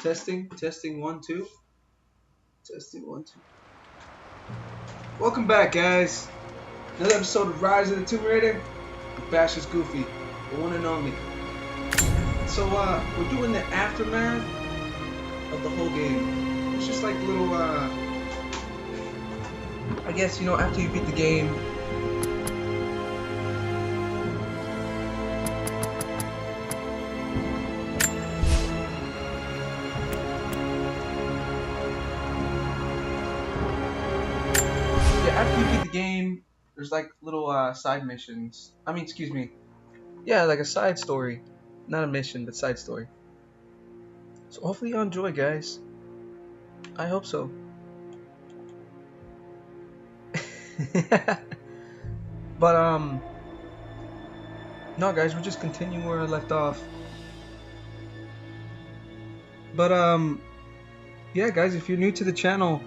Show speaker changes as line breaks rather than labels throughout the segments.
Testing 1 2. Testing 1 2. Welcome back, guys. Another episode of Rise of the Tomb Raider. Bash is Goofy, the one and only. So we're doing the aftermath of the whole game. It's just like a little I guess, after you beat the game, there's like little side missions. Yeah, like a side story. Not a mission, but side story. So hopefully you enjoy, guys. I hope so. But no, guys, we're just continuing where I left off. But yeah, guys, if you're new to the channel,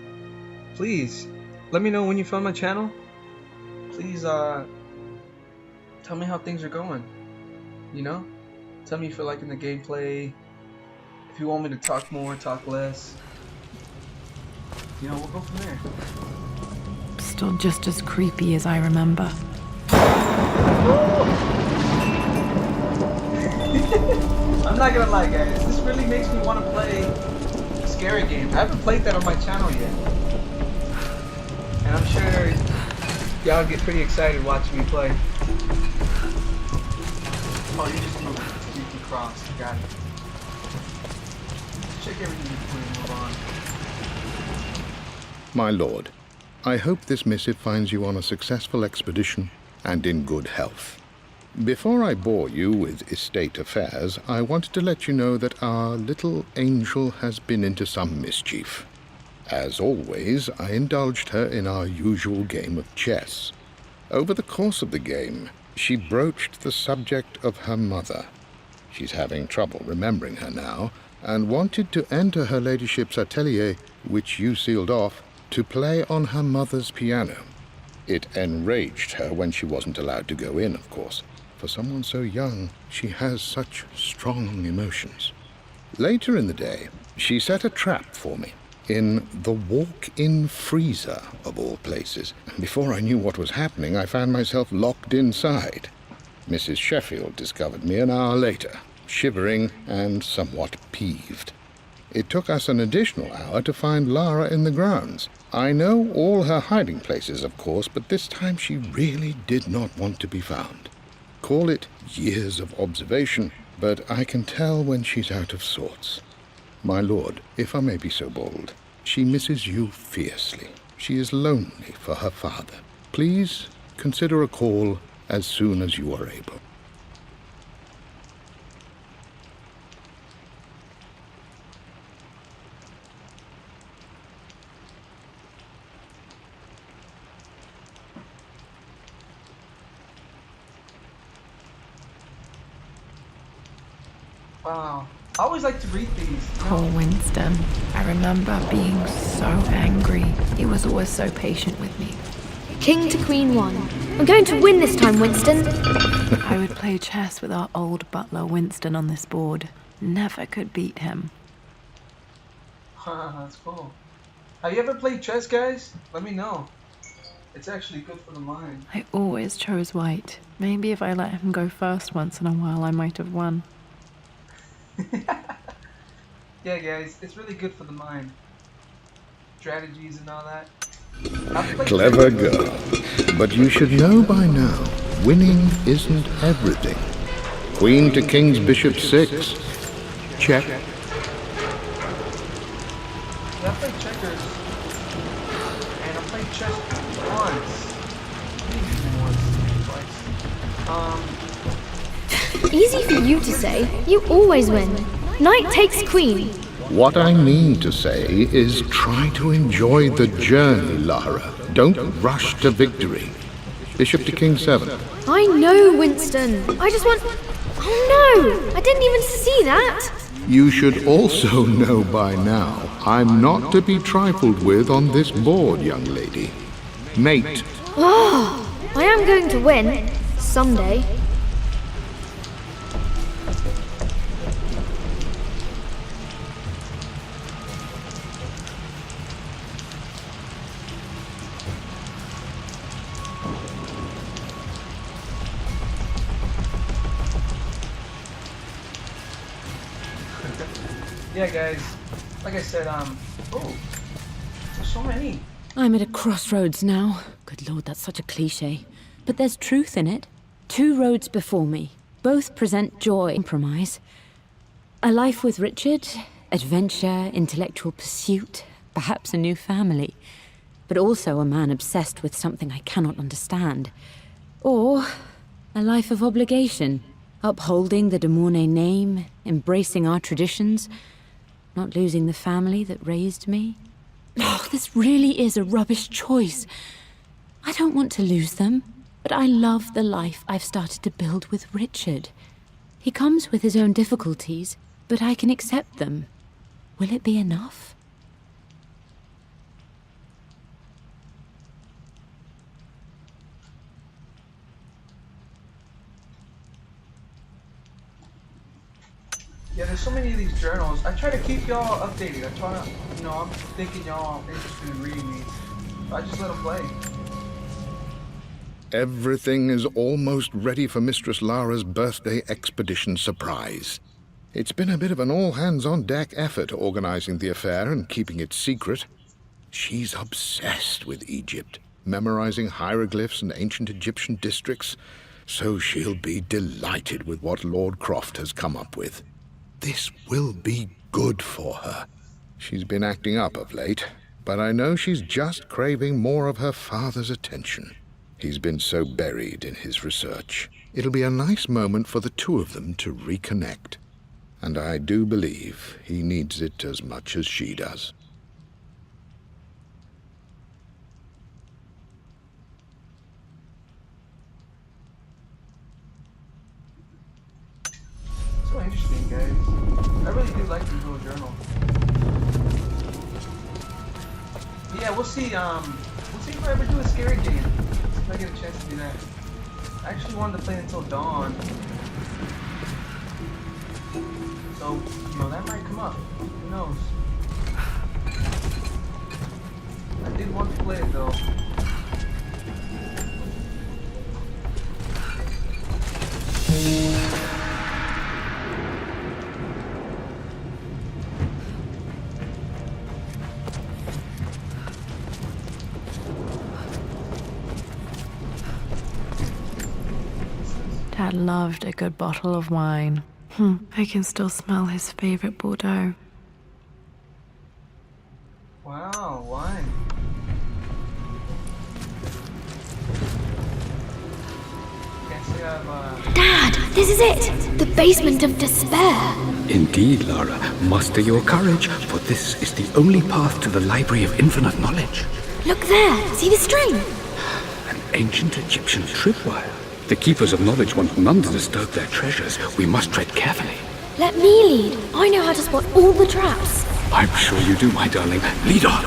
please let me know when you found my channel. Please tell me how things are going. Tell me if you're liking the gameplay. If you want me to talk more, talk less. We'll go from there.
Still just as creepy as I remember.
I'm not gonna lie, guys. This really makes me want to play a scary game. I haven't played that on my channel yet. And I'm sure y'all get pretty excited watching me play. Oh, you just move. You can cross. Got it. Check everything before you move on.
My lord, I hope this missive finds you on a successful expedition and in good health. Before I bore you with estate affairs, I wanted to let you know that our little angel has been into some mischief. As always, I indulged her in our usual game of chess. Over the course of the game, she broached the subject of her mother. She's having trouble remembering her now, and wanted to enter her ladyship's atelier, which you sealed off, to play on her mother's piano. It enraged her when she wasn't allowed to go in, of course. For someone so young, she has such strong emotions. Later in the day, she set a trap for me in the walk-in freezer, of all places. Before I knew what was happening, I found myself locked inside. Mrs. Sheffield discovered me an hour later, shivering and somewhat peeved. It took us an additional hour to find Lara in the grounds. I know all her hiding places, of course, but this time she really did not want to be found. Call it years of observation, but I can tell when she's out of sorts. My lord, if I may be so bold, she misses you fiercely. She is lonely for her father. Please consider a call as soon as you are able.
Wow. I always like to read these.
Poor Winston. I remember being so angry. He was always so patient with me.
King to Queen 1. I'm going to win this time, Winston.
I would play chess with our old butler Winston on this board. Never could beat him.
That's cool. Have you ever played chess, guys? Let me know. It's actually good for the mind.
I always chose white. Maybe if I let him go first once in a while, I might have won.
Yeah, guys, it's really good for the mind. Strategies and all that.
Clever girl. But you should know by now, winning isn't everything. Queen to King's Bishop 6. Check.
Yeah, I played checkers. And I played chess once. Twice.
Easy for you to say. You always win. Knight takes queen.
What I mean to say is try to enjoy the journey, Lara. Don't rush to victory. Bishop to King 7.
I know, Winston. I just want... Oh no! I didn't even see that.
You should also know by now, I'm not to be trifled with on this board, young lady. Mate.
Oh, I am going to win. Someday.
Yeah, guys. Like I said, oh, there's so many.
I'm at a crossroads now. Good lord, that's such a cliche. But there's truth in it. 2 roads before me. Both present joy and compromise. A life with Richard, adventure, intellectual pursuit, perhaps a new family. But also a man obsessed with something I cannot understand. Or a life of obligation, upholding the de Mornay name, embracing our traditions, not losing the family that raised me. Oh, this really is a rubbish choice. I don't want to lose them, but I love the life I've started to build with Richard. He comes with his own difficulties, but I can accept them. Will it be enough?
Yeah, there's so many of these journals. I try to keep y'all updated. I try to, you know, I'm thinking y'all interested in reading these. I just let them play.
Everything is almost ready for Mistress Lara's birthday expedition surprise. It's been a bit of an all-hands-on-deck effort organizing the affair and keeping it secret. She's obsessed with Egypt, memorizing hieroglyphs and ancient Egyptian districts, so she'll be delighted with what Lord Croft has come up with. This will be good for her. She's been acting up of late, but I know she's just craving more of her father's attention. He's been so buried in his research. It'll be a nice moment for the 2 of them to reconnect. And I do believe he needs it as much as she does.
So interesting, guys. I really do like these little journals. But yeah, we'll see if I ever do a scary game. See if I get a chance to do that. I actually wanted to play until dawn. So, you know, that might come up. Who knows? I did want to play it though.
Dad loved a good bottle of wine. I can still smell his favorite Bordeaux.
Wow, wine. Can't say I've
Dad, this is it! The basement of despair!
Indeed, Lara. Muster your courage, for this is the only path to the Library of Infinite Knowledge.
Look there! See the string?
An ancient Egyptian tripwire. The Keepers of Knowledge want none to disturb their treasures. We must tread carefully.
Let me lead. I know how to spot all the traps.
I'm sure you do, my darling. Lead on.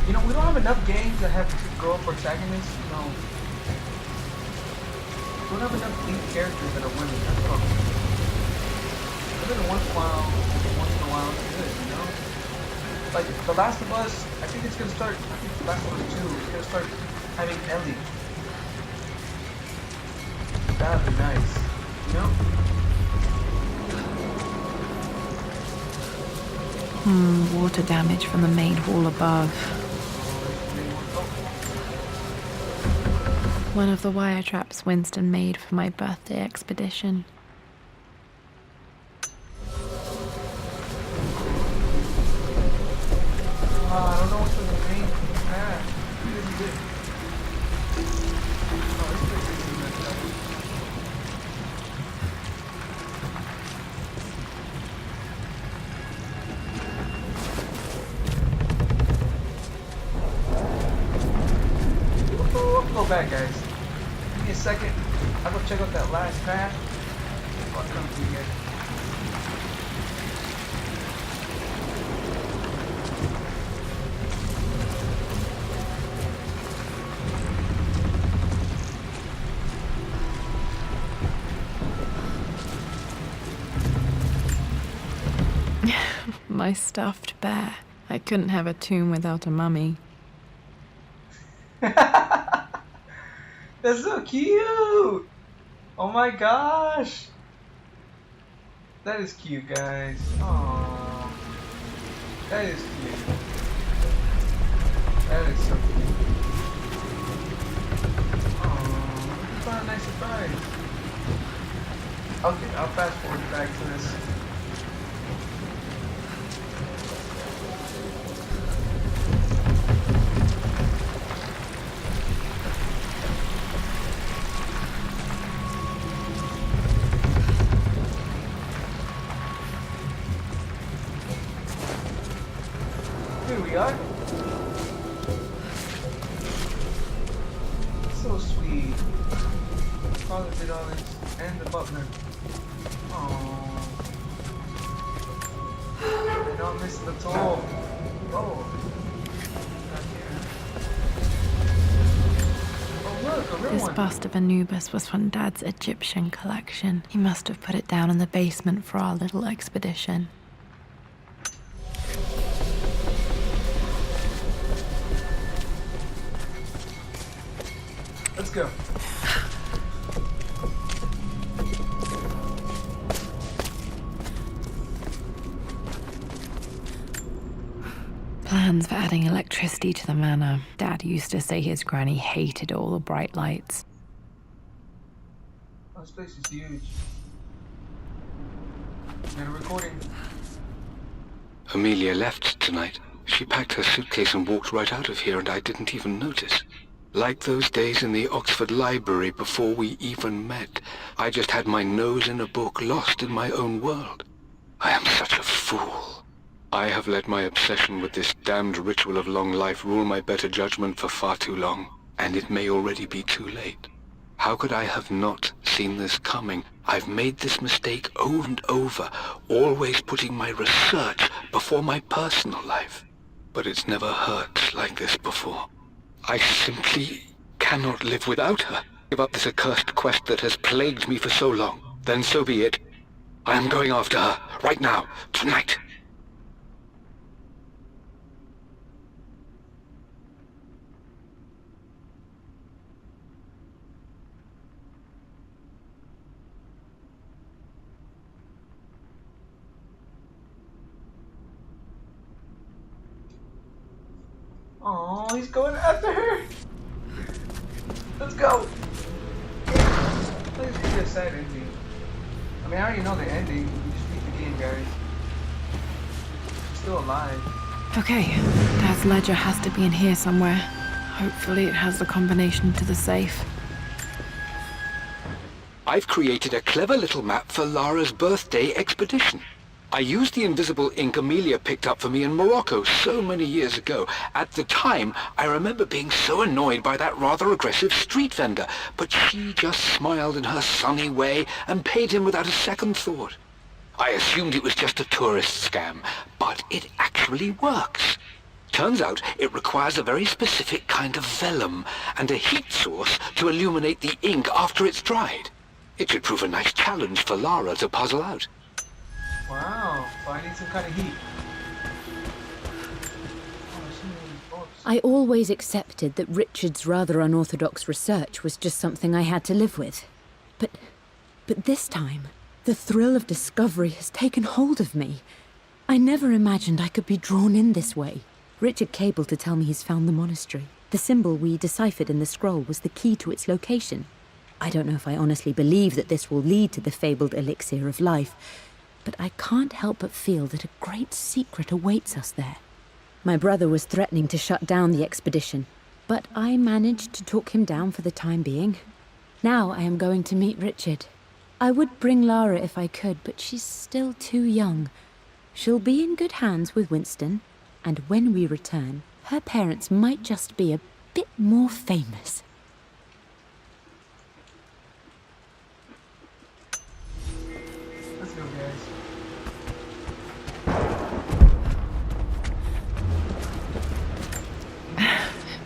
You know, we don't have enough games that have girl protagonists, you know. We don't have enough lead characters that are women, that's what I'm saying. But then once in a while, it's good, you know? Like, The Last of Us, I think it's gonna start, I think The Last of Us 2 is gonna start having Ellie. That'd be nice, you know?
Water damage from the main hall above. One of the wire traps Winston made for my birthday expedition.
I don't know what's the main path. What did he do? Oh, this place is messed up. Go back, guys. Give me a second. I'll go check out that last path. I'll come to you guys.
My stuffed bear. I couldn't have a tomb without a mummy.
That's so cute! Oh my gosh! That is cute, guys. Aww. That is cute. That is so cute. Aww. What a nice surprise. Okay, I'll fast forward back to this. Here we are. So sweet. Father did all this, and the butler. Aww. They don't miss the toll. Oh. Not here. Oh look, a real
This
one.
bust of Anubis was from Dad's Egyptian collection. He must have put it down in the basement for our little expedition.
Let's go.
Plans for adding electricity to the manor. Dad used to say his granny hated all the bright lights.
Oh, this place is huge. Got a recording.
Amelia left tonight. She packed her suitcase and walked right out of here, and I didn't even notice. Like those days in the Oxford Library before we even met. I just had my nose in a book, lost in my own world. I am such a fool. I have let my obsession with this damned ritual of long life rule my better judgment for far too long, and it may already be too late. How could I have not seen this coming? I've made this mistake over and over, always putting my research before my personal life. But it's never hurt like this before. I simply cannot live without her. Give up this accursed quest that has plagued me for so long. Then so be it. I am going after her, right now, tonight.
Oh, he's going after her. Let's go. Please be a sad ending. I mean, I already know the ending. You just beat the game, guys. She's still alive.
Okay, Dad's ledger has to be in here somewhere. Hopefully it has the combination to the safe.
I've created a clever little map for Lara's birthday expedition. I used the invisible ink Amelia picked up for me in Morocco so many years ago. At the time, I remember being so annoyed by that rather aggressive street vendor, but she just smiled in her sunny way and paid him without a second thought. I assumed it was just a tourist scam, but it actually works. Turns out it requires a very specific kind of vellum and a heat source to illuminate the ink after it's dried. It should prove a nice challenge for Lara to puzzle out.
Wow, so I need some kind of heat.
I always accepted that Richard's rather unorthodox research was just something I had to live with. But this time, the thrill of discovery has taken hold of me. I never imagined I could be drawn in this way. Richard cabled to tell me he's found the monastery. The symbol we deciphered in the scroll was the key to its location. I don't know if I honestly believe that this will lead to the fabled elixir of life, but I can't help but feel that a great secret awaits us there. My brother was threatening to shut down the expedition, but I managed to talk him down for the time being. Now I am going to meet Richard. I would bring Lara if I could, but she's still too young. She'll be in good hands with Winston, and when we return, her parents might just be a bit more famous.
Let's go, guys.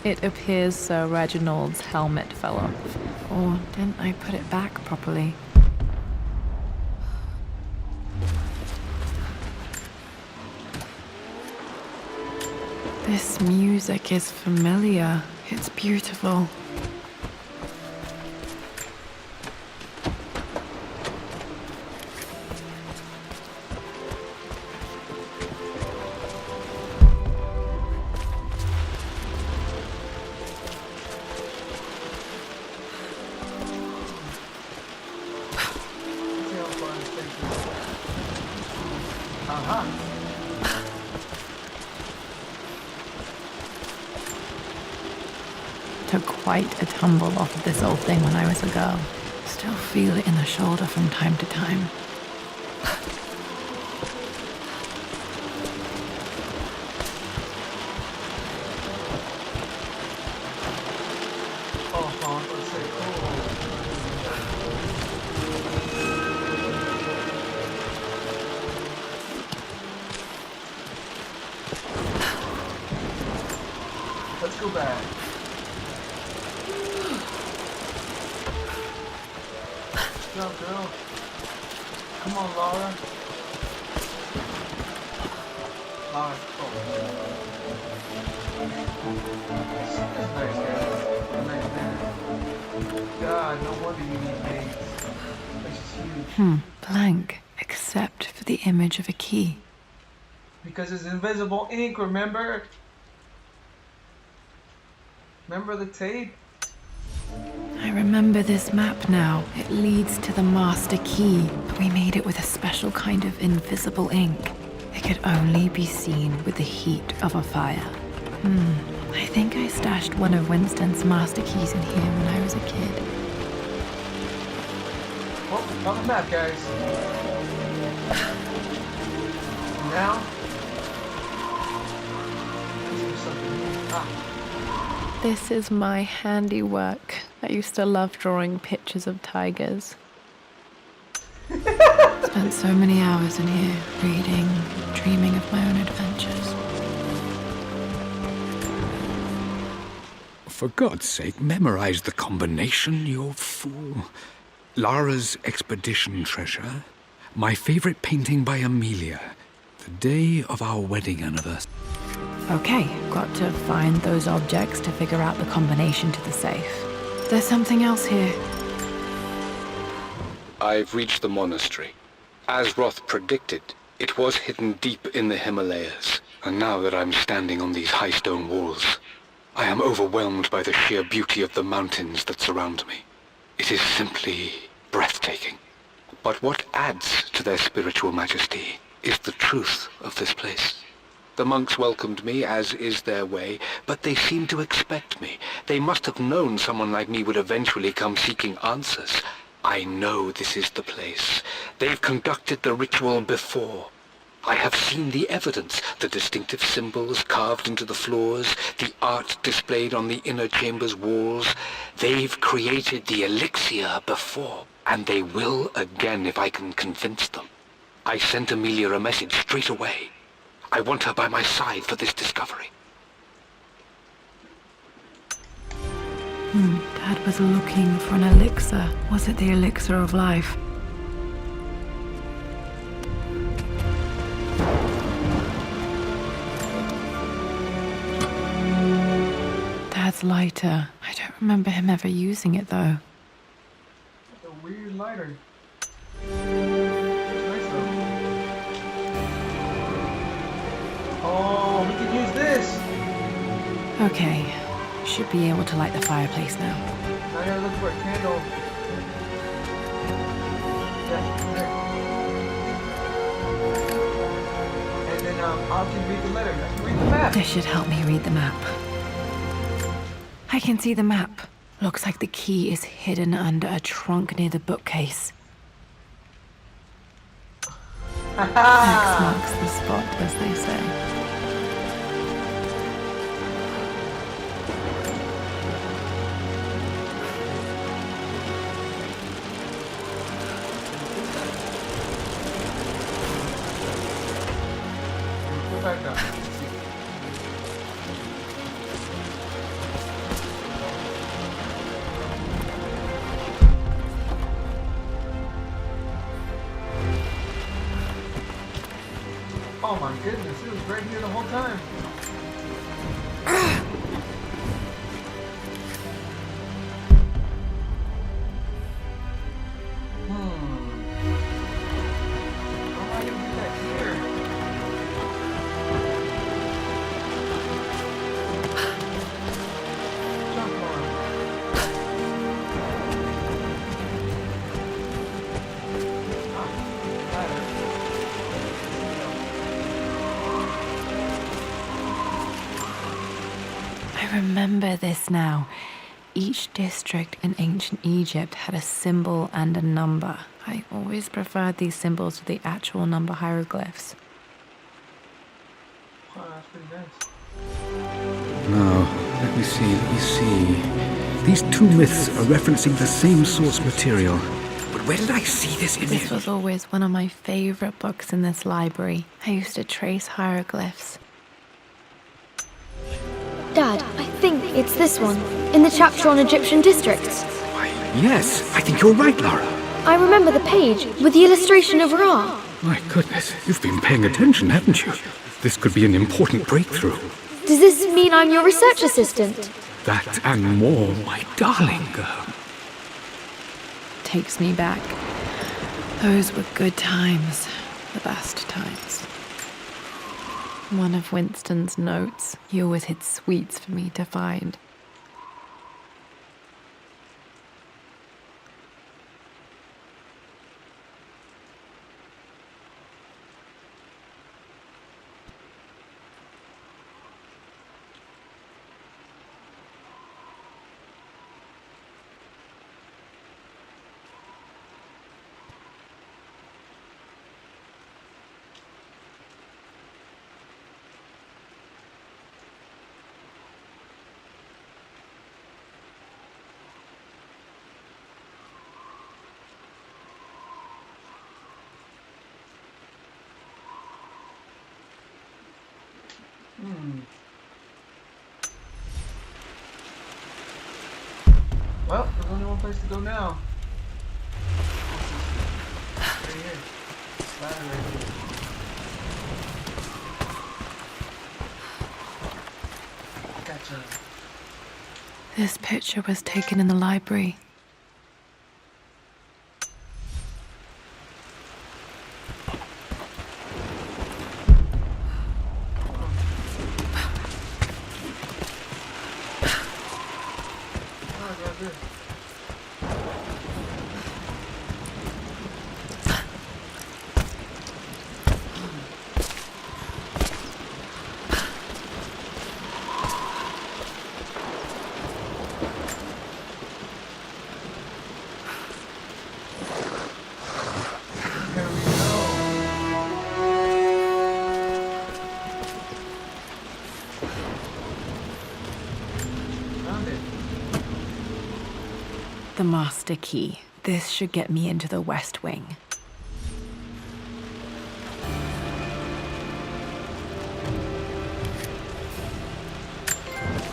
It appears Sir Reginald's helmet fell off. Or didn't I put it back properly? This music is familiar. It's beautiful. Took quite a tumble off of this old thing when I was a girl. Still feel it in the shoulder from time to time.
Let's go back. Go, girl. Come on, Laura. Laura, This is nice, guys. Nice man. God, no wonder you need mates. This is huge.
Blank, except for the image of a key.
Because it's invisible ink, remember? Remember the tape?
I remember this map now. It leads to the master key. We made it with a special kind of invisible ink. It could only be seen with the heat of a fire. I think I stashed one of Winston's master keys in here when I was a kid.
Well, on the map, guys. Now, let's do something new.
This is my handiwork. I used to love drawing pictures of tigers. Spent so many hours in here, reading, dreaming of my own adventures.
For God's sake, memorize the combination, you fool. Lara's expedition treasure, my favorite painting by Amelia, the day of our wedding anniversary.
Okay, got to find those objects to figure out the combination to the safe. There's something else here.
I've reached the monastery. As Roth predicted, it was hidden deep in the Himalayas. And now that I'm standing on these high stone walls, I am overwhelmed by the sheer beauty of the mountains that surround me. It is simply breathtaking. But what adds to their spiritual majesty is the truth of this place. The monks welcomed me, as is their way, but they seemed to expect me. They must have known someone like me would eventually come seeking answers. I know this is the place. They've conducted the ritual before. I have seen the evidence, the distinctive symbols carved into the floors, the art displayed on the inner chamber's walls. They've created the elixir before, and they will again if I can convince them. I sent Amelia a message straight away. I want her by my side for this discovery.
Dad was looking for an elixir. Was it the elixir of life? Dad's lighter. I don't remember him ever using it, though.
That's a weird lighter. Nice though. Oh, we can use this.
Okay, should be able to light the fireplace now.
Now I gotta look for a candle. Yeah, there. And then I can read the letter. I can read the map.
This should help me read the map. I can see the map. Looks like the key is hidden under a trunk near the bookcase. X marks the spot, as they say.
Go back up. Oh my goodness, it was right here the whole time.
I remember this now. Each district in ancient Egypt had a symbol and a number. I always preferred these symbols to the actual number hieroglyphs.
Wow, that's pretty nice.
Now, let me see. These two myths are referencing the same source material. But where did I see this image?
This was always one of my favorite books in this library. I used to trace hieroglyphs.
Dad, I think it's this one, in the chapter on Egyptian districts.
Why, yes, I think you're right, Lara.
I remember the page with the illustration of Ra.
My goodness, you've been paying attention, haven't you? This could be an important breakthrough.
Does this mean I'm your research assistant?
That and more, my darling girl.
Takes me back. Those were good times. The best times. One of Winston's notes. He always hid sweets for me to find.
Well, there's only one place to go now. Right here. Ladder right here. Gotcha.
This picture was taken in the library. The master key. This should get me into the West Wing.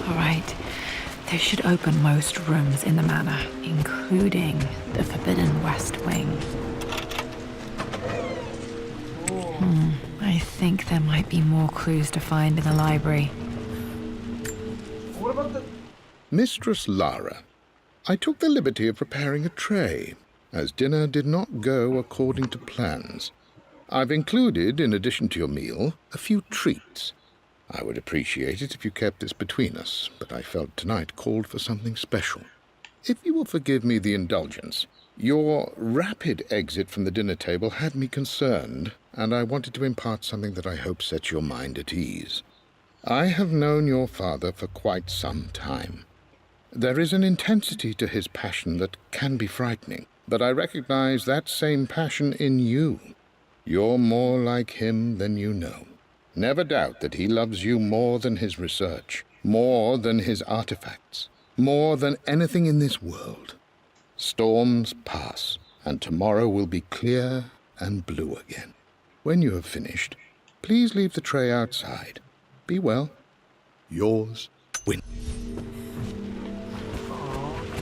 All right. This should open most rooms in the manor, including the Forbidden West Wing. I think there might be more clues to find in the library.
What about the...
Mistress Lara, I took the liberty of preparing a tray, as dinner did not go according to plans. I've included, in addition to your meal, a few treats. I would appreciate it if you kept this between us, but I felt tonight called for something special. If you will forgive me the indulgence, your rapid exit from the dinner table had me concerned, and I wanted to impart something that I hope sets your mind at ease. I have known your father for quite some time. There is an intensity to his passion that can be frightening, but I recognize that same passion in you. You're more like him than you know. Never doubt that he loves you more than his research, more than his artifacts, more than anything in this world. Storms pass, and tomorrow will be clear and blue again. When you have finished, please leave the tray outside. Be well. Yours, Win.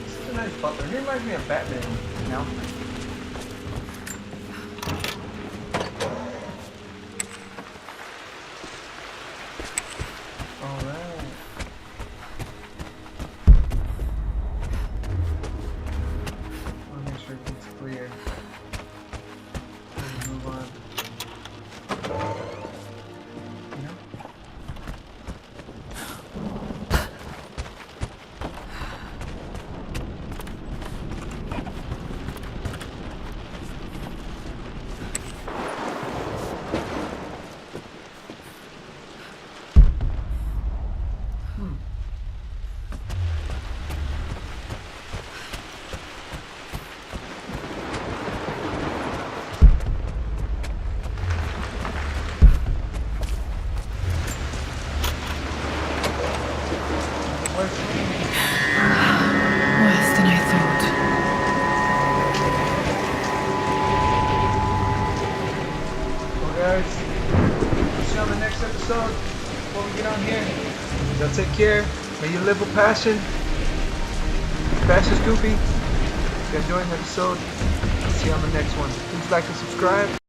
Such a nice butler. He reminds me of Batman. You know? Alright. I'll make sure it's clear. Let's move on. You know? down here. Y'all take care. May you live with passion. Fast as Goofy. If you're enjoying the episode, I'll see you on the next one. Please like and subscribe.